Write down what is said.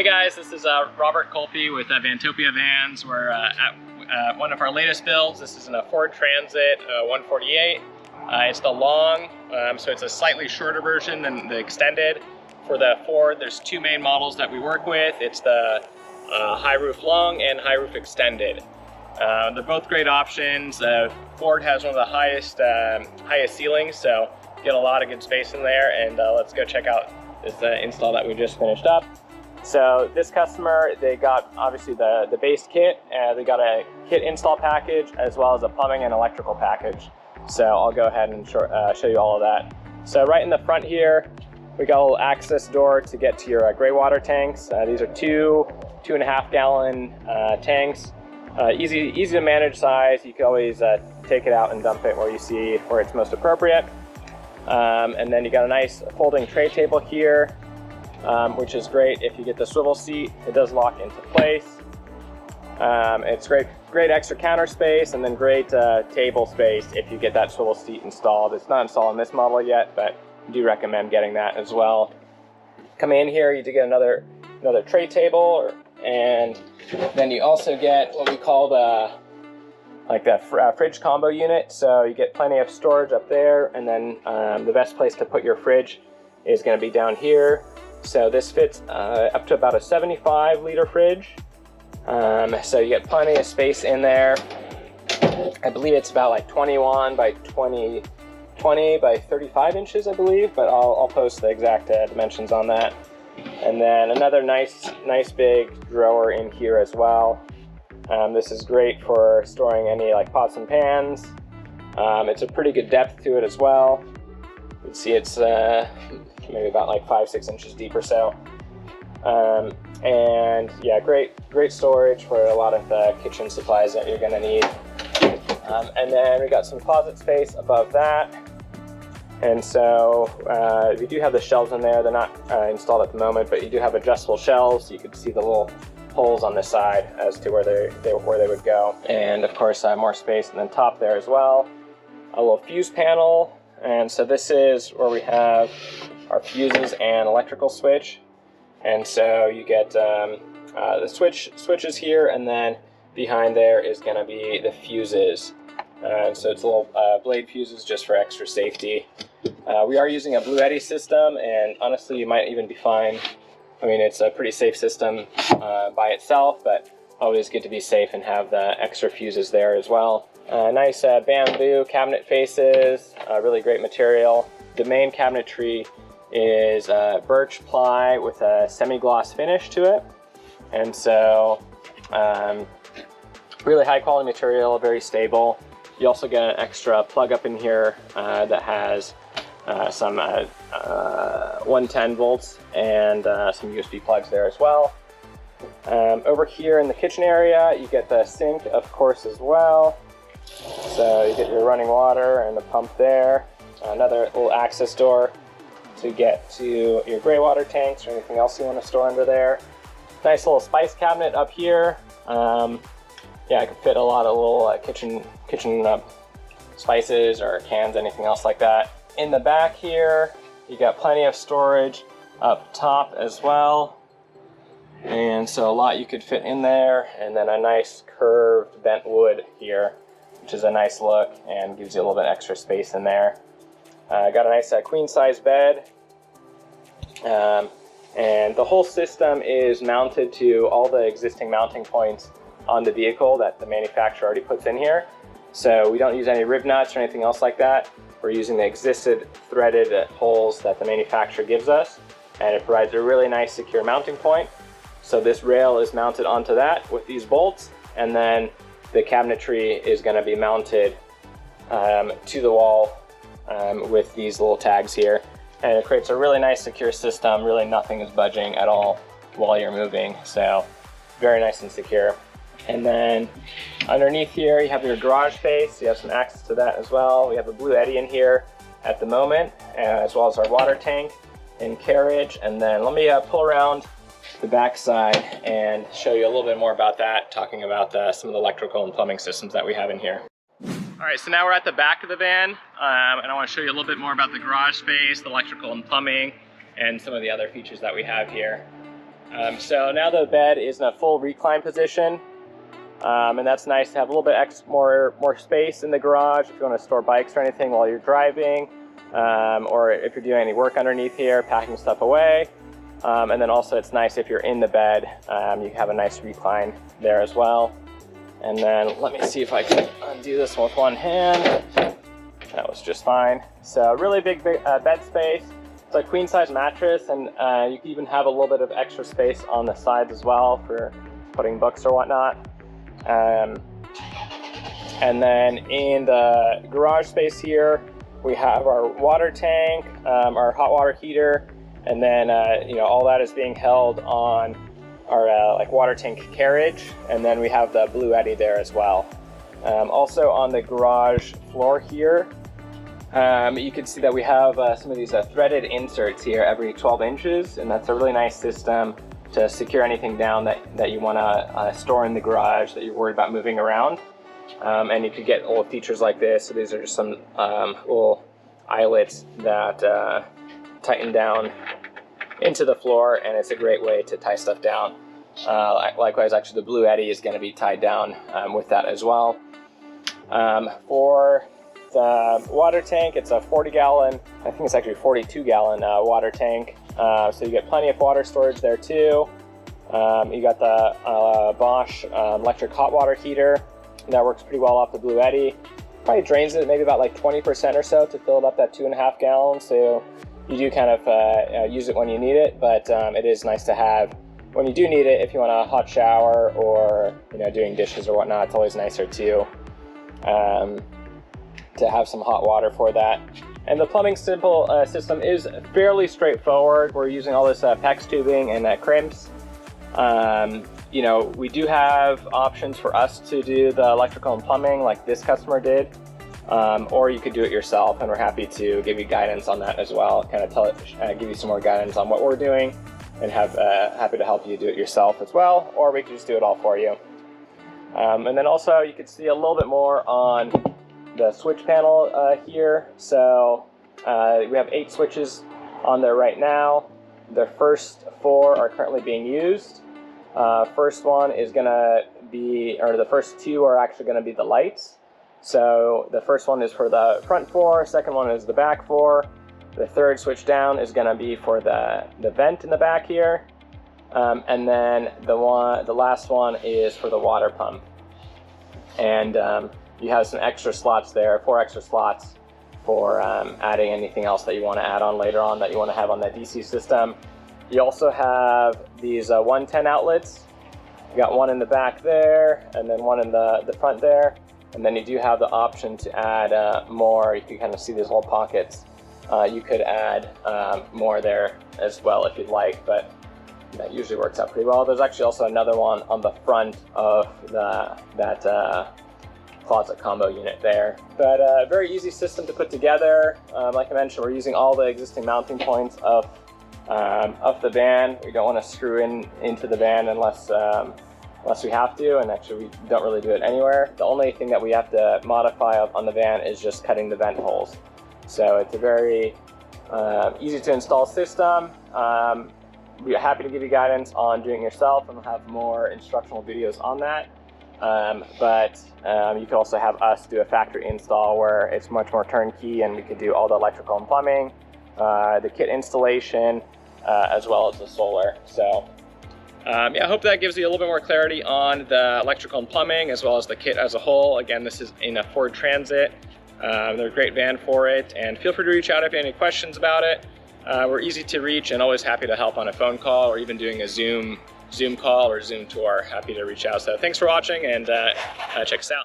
guys, this is Robert Colpe with Vantopia Vans. We're at one of our latest builds. This is in a Ford Transit 148. It's the long, so it's a slightly shorter version than the extended. For the Ford, there's two main models that we work with. It's the high roof long and high roof extended. They're both great options. Ford has one of the highest ceilings, so get a lot of good space in there. And let's go check out this install that we just finished up. So this customer, they got obviously the base kit, they got a kit install package as well as a plumbing and electrical package. So I'll go ahead and show you all of that. So right in the front here, we got a little access door to get to your gray water tanks. These are 2.5 gallon tanks. Easy to manage size. You can always take it out and dump it where you see where it's most appropriate. And then you got a nice folding tray table here. Which is great if you get the swivel seat. It does lock into place. It's great extra counter space, and then great table space if you get that swivel seat installed. It's not installed in this model yet, but I do recommend getting that as well. Coming in here, you do get another tray table, and then you also get what we call the fridge combo unit. So you get plenty of storage up there, and then the best place to put your fridge is going to be down here. So this fits up to about a 75 liter fridge. So you get plenty of space in there. I believe it's about like 21 by 20 by 35 inches, I believe, but I'll post the exact dimensions on that. And then another nice big drawer in here as well. This is great for storing any like pots and pans. It's a pretty good depth to it as well. You can see it's maybe about like 5-6 inches deep or so. And yeah, great storage for a lot of kitchen supplies that you're gonna need. And then we got some closet space above that. And so we do have the shelves in there. They're not installed at the moment, but you do have adjustable shelves. You can see the little holes on this side as to where they would go. And of course, more space in the top there as well. A little fuse panel. And so this is where we have our fuses and electrical switch. And so you get the switches here, and then behind there is going to be the fuses. So it's little blade fuses just for extra safety. We are using a Bluetti system, and honestly you might even be fine. I mean, it's a pretty safe system by itself, but always good to be safe and have the extra fuses there as well. Nice bamboo cabinet faces, really great material. The main cabinetry is birch ply with a semi-gloss finish to it. And so really high quality material, very stable. You also get an extra plug up in here that has some 110 volts and some USB plugs there as well. Over here in the kitchen area, you get the sink, of course, as well. So you get your running water and the pump there. Another little access door to get to your gray water tanks or anything else you want to store under there. Nice little spice cabinet up here. Yeah, I could fit a lot of little kitchen spices or cans, anything else like that. In the back here, you got plenty of storage up top as well. And so a lot you could fit in there, and then a nice curved bent wood here, which is a nice look and gives you a little bit extra space in there. Got a nice queen size bed. And the whole system is mounted to all the existing mounting points on the vehicle that the manufacturer already puts in here. So we don't use any rib nuts or anything else like that. We're using the existed threaded holes that the manufacturer gives us, and it provides a really nice secure mounting point. So this rail is mounted onto that with these bolts, and then the cabinetry is going to be mounted to the wall with these little tags here. And it creates a really nice secure system. Really nothing is budging at all while you're moving. So very nice and secure. And then underneath here, you have your garage space. You have some access to that as well. We have a Bluetti in here at the moment, as well as our water tank and carriage. And then let me pull around the back side and show you a little bit more about that, talking about some of the electrical and plumbing systems that we have in here. All right, so now we're at the back of the van, and I want to show you a little bit more about the garage space, the electrical and plumbing, and some of the other features that we have here. So now the bed is in a full recline position, and that's nice to have a little bit more space in the garage if you want to store bikes or anything while you're driving, or if you're doing any work underneath here, packing stuff away. And then also it's nice if you're in the bed, you have a nice recline there as well. And then let me see if I can undo this with one hand. That was just fine. So really big bed space. It's a queen size mattress, and you can even have a little bit of extra space on the sides as well for putting books or whatnot. And then in the garage space here, we have our water tank, our hot water heater, and then you know, all that is being held on our like water tank carriage, and then we have the Bluetti there as well. Also on the garage floor here, you can see that we have some of these threaded inserts here every 12 inches, and that's a really nice system to secure anything down that you want to store in the garage that you're worried about moving around. And you could get little features like this. So these are just some little eyelets that tighten down into the floor, and it's a great way to tie stuff down. Likewise, actually the Bluetti is going to be tied down with that as well. For the water tank, it's a 40-gallon, I think it's actually 42-gallon water tank. So you get plenty of water storage there too. You got the Bosch electric hot water heater. That works pretty well off the Bluetti. Probably drains it maybe about like 20% or so to fill it up that 2.5 gallons. So you do kind of use it when you need it, but it is nice to have when you do need it. If you want a hot shower or, you know, doing dishes or whatnot, it's always nicer to have some hot water for that. And the plumbing system is fairly straightforward. We're using all this PEX tubing and crimps. You know, we do have options for us to do the electrical and plumbing like this customer did, or you could do it yourself, and we're happy to give you guidance on that as well, kind of give you some more guidance on what we're doing, and happy to help you do it yourself as well, or we can just do it all for you. And then also you can see a little bit more on the switch panel here. So we have 8 switches on there right now. The first 4 are currently being used. First one is going to be, or the first 2 are actually going to be the lights. So the first one is for the front 4, second one is the back 4. The third switch down is going to be for the vent in the back here. And then the last one is for the water pump. And you have some extra slots there, 4 extra slots for adding anything else that you want to add on later on that you want to have on that DC system. You also have these 110 outlets. You got one in the back there, and then one in the front there. And then you do have the option to add more. You can kind of see these little pockets. You could add more there as well if you'd like, but that usually works out pretty well. There's actually also another one on the front of that closet combo unit there. But very easy system to put together. Like I mentioned, we're using all the existing mounting points of the van. We don't want to screw into the van unless we have to, and actually we don't really do it anywhere. The only thing that we have to modify on the van is just cutting the vent holes. So it's a very easy to install system. We're happy to give you guidance on doing it yourself, and we'll have more instructional videos on that. But you can also have us do a factory install where it's much more turnkey, and we could do all the electrical and plumbing, the kit installation, as well as the solar. So yeah, I hope that gives you a little bit more clarity on the electrical and plumbing as well as the kit as a whole. Again, this is in a Ford Transit. They're a great van for it, and feel free to reach out if you have any questions about it. We're easy to reach and always happy to help on a phone call or even doing a Zoom call or Zoom tour. Happy to reach out. So thanks for watching, and check us out.